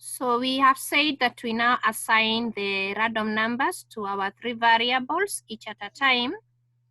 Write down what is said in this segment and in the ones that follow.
So we have said that we now assign the random numbers to our three variables, each at a time,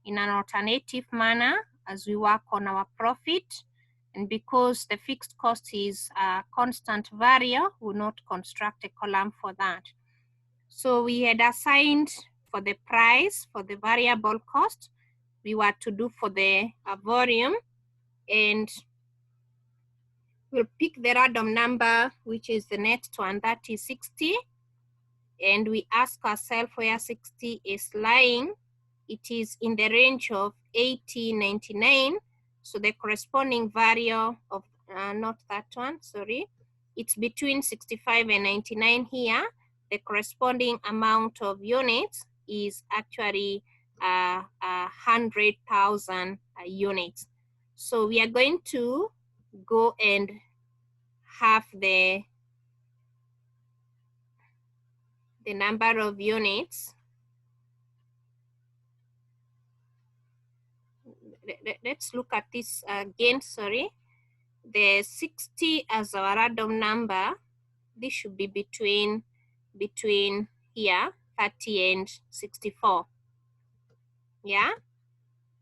in an alternative manner as we work on our profit. And because the fixed cost is a constant variable, we'll not construct a column for that. So we had assigned for the price, for the variable cost, we were to do for the volume, and we'll pick the random number, which is the next one, that is 60. And we ask ourselves where 60 is lying. It is in the range of 80, 99. So the corresponding value of, not that one, sorry. It's between 65 and 99 here. The corresponding amount of units is actually 100,000 units. So we are going to go and have the number of units. Let's look at this again, sorry. The 60 as our random number, this should be between here, 30 and 64. Yeah,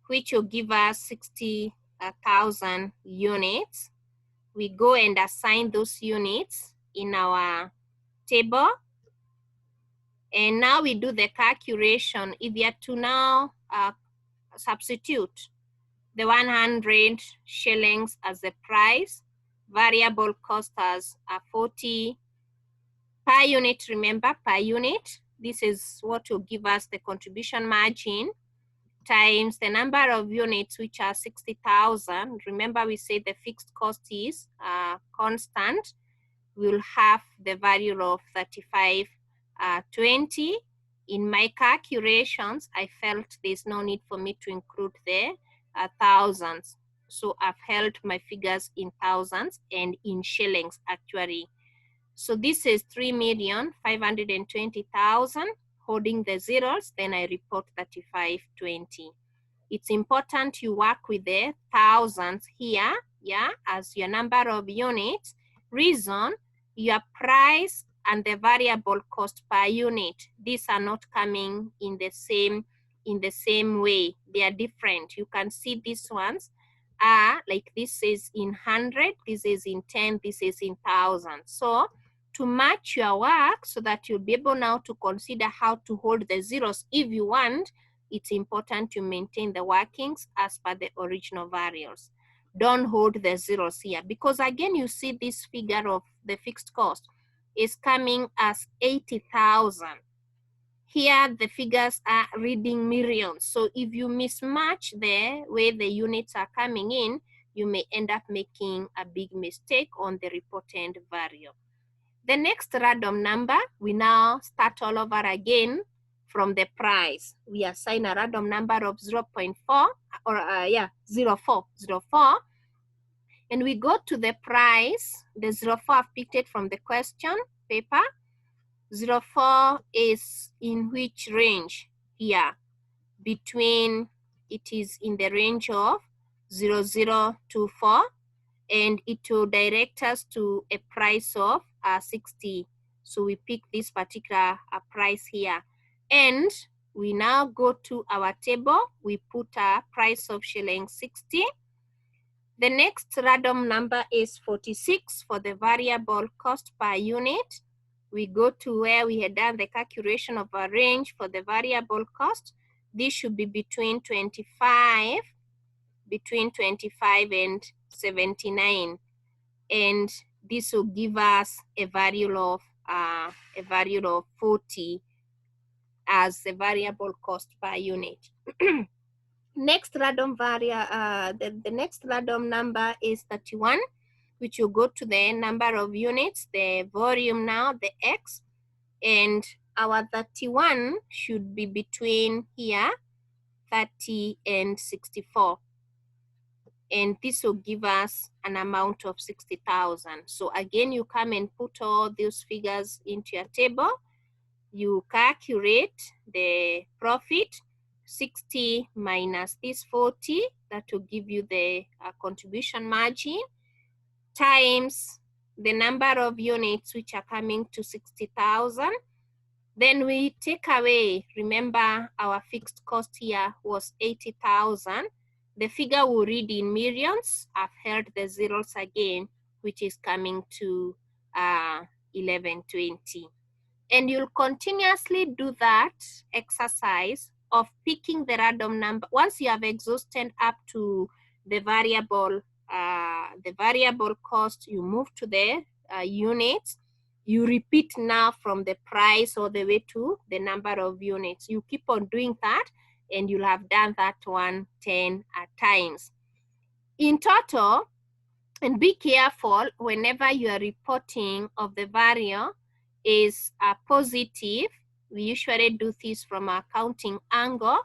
which will give us 60,000 units. We go and assign those units in our table. And now we do the calculation. If you are to now substitute the 100 shillings as the price, variable cost as 40 per unit, remember, per unit. This is what will give us the contribution margin times the number of units, which are 60,000. Remember, we said the fixed cost is constant. We'll have the value of 3520. In my calculations, I felt there's no need for me to include the thousands. So I've held my figures in thousands and in shillings actually. So this is 3,520,000, holding the zeros, then I report 3520. It's important you work with the thousands here, yeah, as your number of units. Reason, your price and the variable cost per unit, these are not coming in the same way. They are different. You can see these ones are like, this is in 100, this is in 10, this is in 1,000. So to match your work so that you'll be able now to consider how to hold the zeros if you want, it's important to maintain the workings as per the original variables. Don't hold the zeros here, because again, you see this figure of the fixed cost is coming as 80,000. Here, the figures are reading millions. So if you mismatch the way the units are coming in, you may end up making a big mistake on the reported value. The next random number, we now start all over again from the price. We assign a random number of 0.4 or 04. And we go to the price. The 04 I've picked it from the question paper. 04 is in which range here? Between, it is in the range of 0024, and it will direct us to a price of 60. So we pick this particular price here. And we now go to our table. We put a price of shilling 60. The next random number is 46 for the variable cost per unit. We go to where we had done the calculation of a range for the variable cost. This should be between 25 and 79. And this will give us a value of 40 as the variable cost per unit. Next random the next random number is 31, which will go to the number of units, the volume now, the X, and our 31 should be between here, 30 and 64. And this will give us an amount of 60,000. So again, you come and put all those figures into your table. You calculate the profit, 60 minus this 40, that will give you the contribution margin, times the number of units which are coming to 60,000. Then we take away, remember our fixed cost here was 80,000. The figure will read in millions. I've held the zeros again, which is coming to 1120. And you'll continuously do that exercise of picking the random number. Once you have exhausted up to the variable cost, you move to the units. You repeat now from the price all the way to the number of units. You keep on doing that, and you'll have done that one 10 times. In total, and be careful whenever you are reporting of the value is positive. We usually do this from an accounting angle.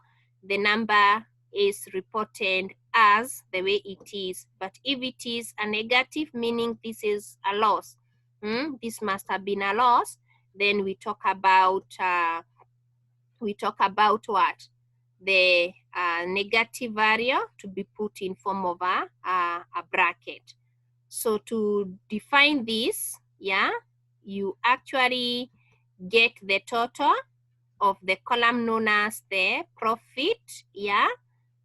The number is reported as the way it is. But if it is a negative, meaning this is a loss, this must have been a loss, then we talk about what? The negative value to be put in form of a bracket. So to define this, you actually get the total of the column known as the profit,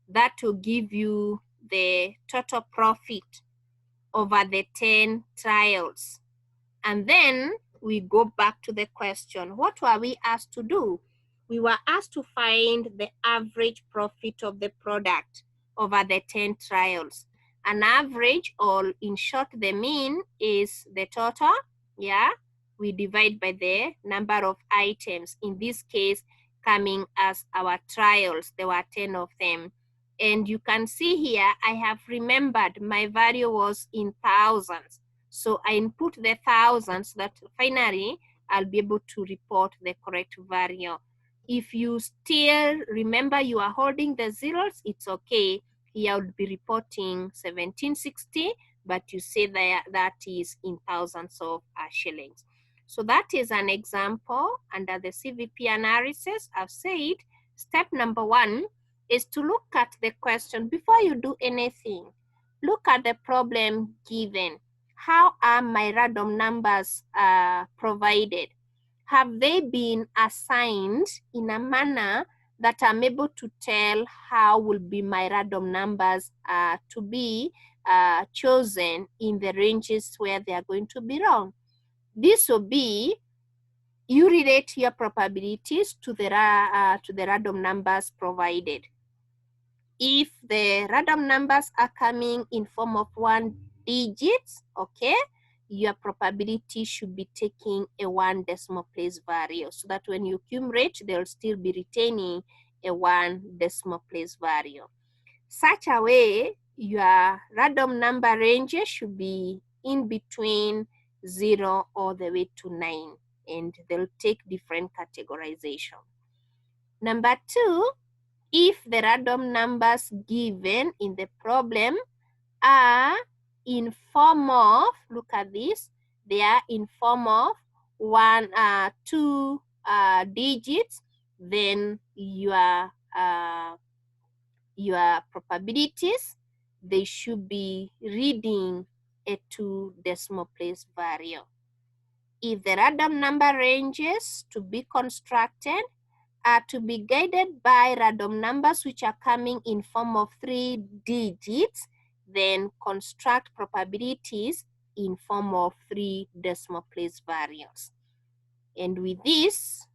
that will give you the total profit over the 10 trials. And then we go back to the question. What were we asked to do? We were asked to find the average profit of the product over the 10 trials. An average, or in short, the mean, is the total, we divide by the number of items. In this case, coming as our trials, there were 10 of them. And you can see here, I have remembered my value was in thousands. So I input the thousands that finally I'll be able to report the correct value. If you still remember you are holding the zeros, it's okay. Here I would be reporting 1760, but you say that is in thousands of shillings. So that is an example under the CVP analysis. I've said step number 1 is to look at the question before you do anything. Look at the problem given. How are my random numbers provided? Have they been assigned in a manner that I'm able to tell how will be my random numbers to be chosen in the ranges where they are going to be wrong? This will be, you relate your probabilities to the random numbers provided. If the random numbers are coming in form of 1 digits, okay, your probability should be taking a 1 decimal place value, so that when you accumulate, they'll still be retaining a 1 decimal place value. Such a way, your random number ranges should be in between 0 all the way to 9, and they'll take different categorization. Number 2, if the random numbers given in the problem are in form of, look at this, they are in form of 2 digits, then your probabilities, they should be reading a 2 decimal place value. If the random number ranges to be constructed are to be guided by random numbers which are coming in form of 3 digits, then construct probabilities in form of 3 decimal place values. And with this,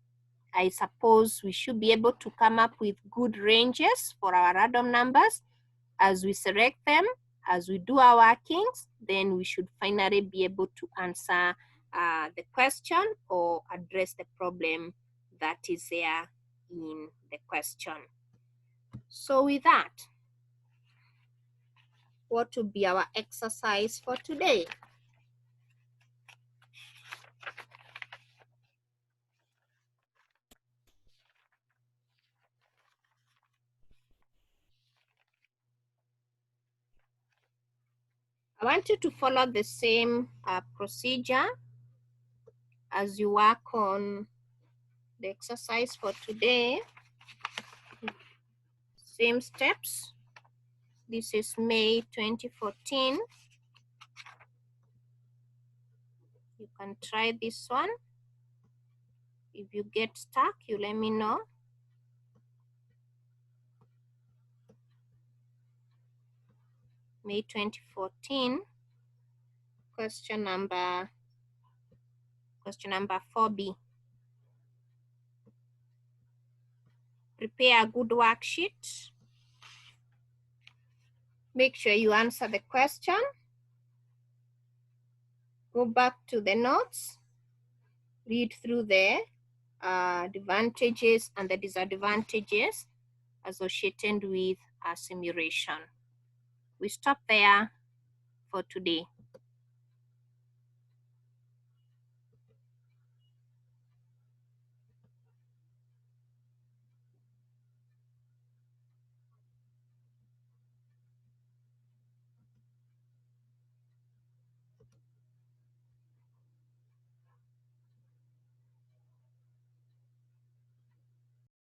I suppose we should be able to come up with good ranges for our random numbers. As we select them, as we do our workings, then we should finally be able to answer the question or address the problem that is there in the question. So with that, what will be our exercise for today? I want you to follow the same procedure as you work on the exercise for today. Same steps. This is May 2014. can try this one. If you get stuck, you let me know. May 2014, question number 4B. Prepare a good worksheet. Make sure you answer the question. Go back to the notes. Read through the advantages and the disadvantages associated with a simulation. We stop there for today.